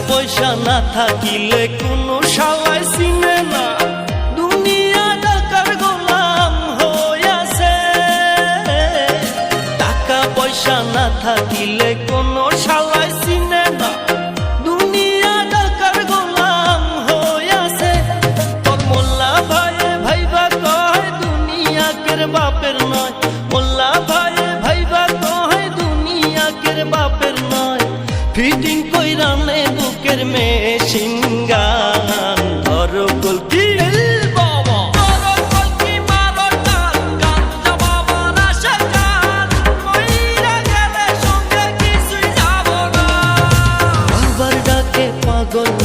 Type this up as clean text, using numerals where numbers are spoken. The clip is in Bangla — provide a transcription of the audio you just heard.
পয়সা না থাকিলে কোনো শালায় চিনে না, দুনিয়া টাকার গোলাম হইয়াছে। টাকা পয়সা না থাকিলে কোনো শালায় চিনে না, দুনিয়া টাকার গোলাম হইয়াছে। তোর মোল্লা ভাইয়ে ভাইবা কয় দুনিয়াকের বাপের নয়, মোল্লা ভাইয়ে ভাইবা কয় দুনিয়াকের বাপের নয়। ফিটিং কইরা নে বুকের মেশিন গান, ধর কলকি বাবা ধর কলকি মারো টান, গাঞ্জা বাবার আশার গান, মইরা গেলে সঙ্গে কিছুই যাব না। বাবার ডাকে পাগল